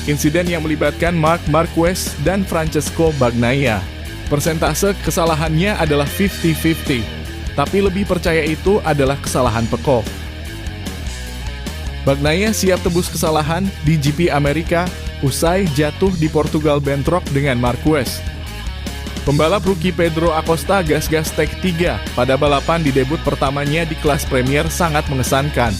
insiden yang melibatkan Marc Marquez dan Francesco Bagnaia. Persentase kesalahannya adalah 50-50, tapi lebih percaya itu adalah kesalahan Pecco. Bagnaia siap tebus kesalahan di GP Amerika usai jatuh di Portugal bentrok dengan Marquez. Pembalap rookie Pedro Acosta gas-gas tag 3 pada balapan di debut pertamanya di kelas Premier sangat mengesankan.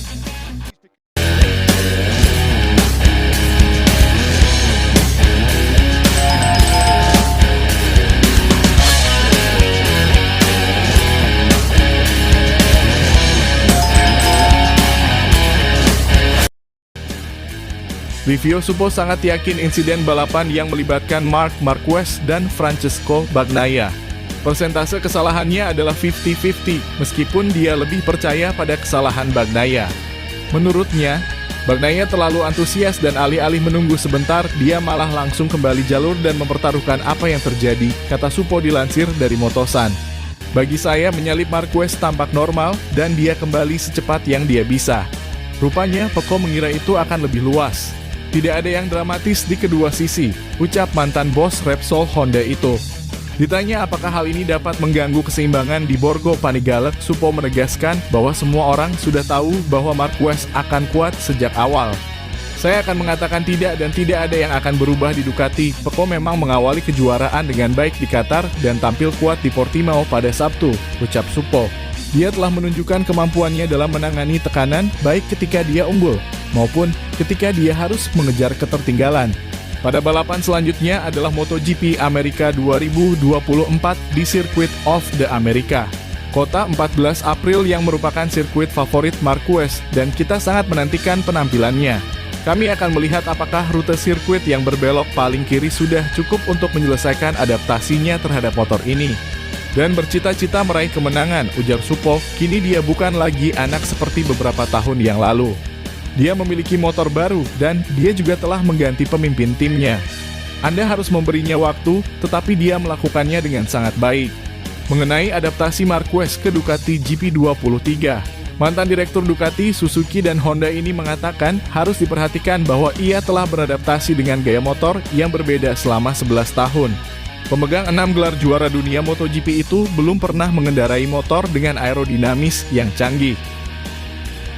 Livio Suppo sangat yakin insiden balapan yang melibatkan Marc Marquez dan Francesco Bagnaia. Persentase kesalahannya adalah 50-50, meskipun dia lebih percaya pada kesalahan Bagnaia. Menurutnya, Bagnaia terlalu antusias dan alih-alih menunggu sebentar, dia malah langsung kembali jalur dan mempertaruhkan apa yang terjadi, kata Suppo dilansir dari Motosan. Bagi saya, menyalip Marquez tampak normal dan dia kembali secepat yang dia bisa. Rupanya, Pecco mengira itu akan lebih luas. Tidak ada yang dramatis di kedua sisi, ucap mantan bos Repsol Honda itu. Ditanya apakah hal ini dapat mengganggu keseimbangan di Borgo Panigale, Suppo menegaskan bahwa semua orang sudah tahu bahwa Marquez akan kuat sejak awal. Saya akan mengatakan tidak dan tidak ada yang akan berubah di Ducati. Pecco memang mengawali kejuaraan dengan baik di Qatar dan tampil kuat di Portimao pada Sabtu, ucap Suppo. Dia telah menunjukkan kemampuannya dalam menangani tekanan baik ketika dia unggul maupun ketika dia harus mengejar ketertinggalan. Pada balapan selanjutnya adalah MotoGP Amerika 2024 di Circuit of the America, kota 14 April yang merupakan sirkuit favorit Marquez dan kita sangat menantikan penampilannya. Kami akan melihat apakah rute sirkuit yang berbelok paling kiri sudah cukup untuk menyelesaikan adaptasinya terhadap motor ini. Dan bercita-cita meraih kemenangan, ujar Suppo, kini dia bukan lagi anak seperti beberapa tahun yang lalu. Dia memiliki motor baru dan dia juga telah mengganti pemimpin timnya. Anda harus memberinya waktu, tetapi dia melakukannya dengan sangat baik. Mengenai adaptasi Marquez ke Ducati GP23, mantan direktur Ducati, Suzuki, dan Honda ini mengatakan harus diperhatikan bahwa ia telah beradaptasi dengan gaya motor yang berbeda selama 11 tahun. Pemegang 6 gelar juara dunia MotoGP itu belum pernah mengendarai motor dengan aerodinamis yang canggih.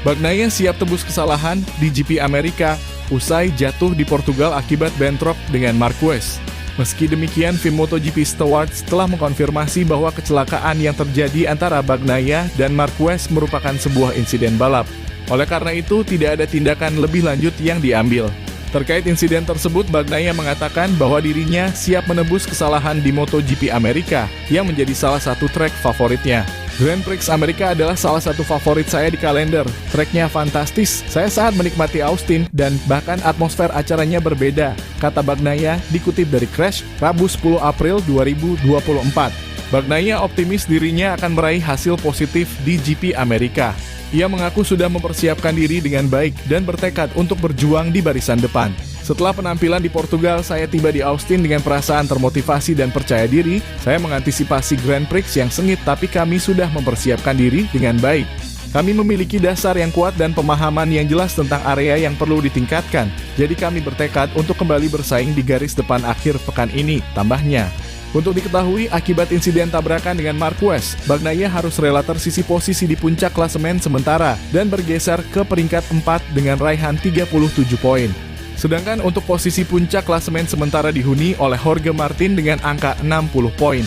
Bagnaia siap tebus kesalahan di GP Amerika usai jatuh di Portugal akibat bentrok dengan Marquez. Meski demikian, FIM MotoGP Stewards telah mengkonfirmasi bahwa kecelakaan yang terjadi antara Bagnaia dan Marquez merupakan sebuah insiden balap. Oleh karena itu, tidak ada tindakan lebih lanjut yang diambil. Terkait insiden tersebut, Bagnaia mengatakan bahwa dirinya siap menebus kesalahan di MotoGP Amerika yang menjadi salah satu trek favoritnya. Grand Prix Amerika adalah salah satu favorit saya di kalender. Treknya fantastis, saya sangat menikmati Austin dan bahkan atmosfer acaranya berbeda, kata Bagnaia dikutip dari Crash, Rabu 10 April 2024. Bagnaia optimis dirinya akan meraih hasil positif di GP Amerika. Ia mengaku sudah mempersiapkan diri dengan baik dan bertekad untuk berjuang di barisan depan. Setelah penampilan di Portugal, saya tiba di Austin dengan perasaan termotivasi dan percaya diri. Saya mengantisipasi Grand Prix yang sengit, tapi kami sudah mempersiapkan diri dengan baik. Kami memiliki dasar yang kuat dan pemahaman yang jelas tentang area yang perlu ditingkatkan. Jadi kami bertekad untuk kembali bersaing di garis depan akhir pekan ini, tambahnya. Untuk diketahui, akibat insiden tabrakan dengan Marquez, Bagnaia harus rela tersisi posisi di puncak klasemen sementara dan bergeser ke peringkat 4 dengan raihan 37 poin. Sedangkan untuk posisi puncak klasemen sementara dihuni oleh Jorge Martin dengan angka 60 poin.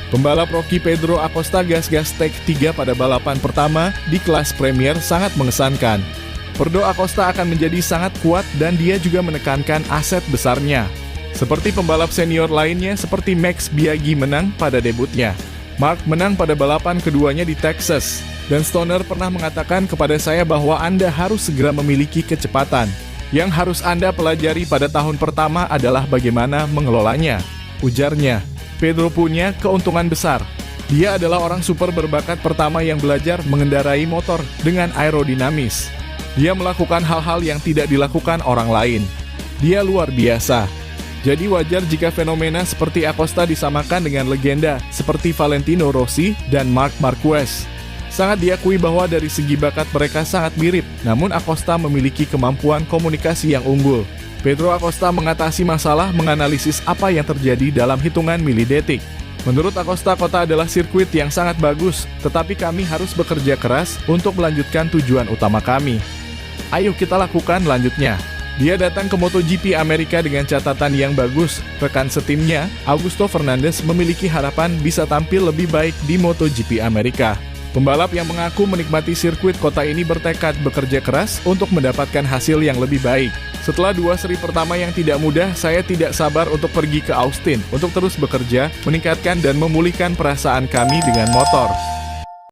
Pembalap rookie Pedro Acosta gas-gas tag 3 pada balapan pertama di kelas Premier sangat mengesankan. Pedro Acosta akan menjadi sangat kuat dan dia juga menekankan aset besarnya. Seperti pembalap senior lainnya seperti Max Biaggi menang pada debutnya. Marc menang pada balapan keduanya di Texas. Dan Stoner pernah mengatakan kepada saya bahwa Anda harus segera memiliki kecepatan. Yang harus Anda pelajari pada tahun pertama adalah bagaimana mengelolanya, ujarnya. Pedro punya keuntungan besar. Dia adalah orang super berbakat pertama yang belajar mengendarai motor dengan aerodinamis. Dia melakukan hal-hal yang tidak dilakukan orang lain. Dia luar biasa. Jadi wajar jika fenomena seperti Acosta disamakan dengan legenda seperti Valentino Rossi dan Marc Marquez. Sangat diakui bahwa dari segi bakat mereka sangat mirip, namun Acosta memiliki kemampuan komunikasi yang unggul. Pedro Acosta mengatasi masalah menganalisis apa yang terjadi dalam hitungan milidetik. Menurut Acosta, kota adalah sirkuit yang sangat bagus, tetapi kami harus bekerja keras untuk melanjutkan tujuan utama kami. Ayo kita lakukan lanjutnya. Dia datang ke MotoGP Amerika dengan catatan yang bagus. Rekan setimnya, Augusto Fernandes, memiliki harapan bisa tampil lebih baik di MotoGP Amerika. Pembalap yang mengaku menikmati sirkuit kota ini bertekad bekerja keras untuk mendapatkan hasil yang lebih baik. Setelah 2 seri pertama yang tidak mudah, saya tidak sabar untuk pergi ke Austin untuk terus bekerja, meningkatkan dan memulihkan perasaan kami dengan motor.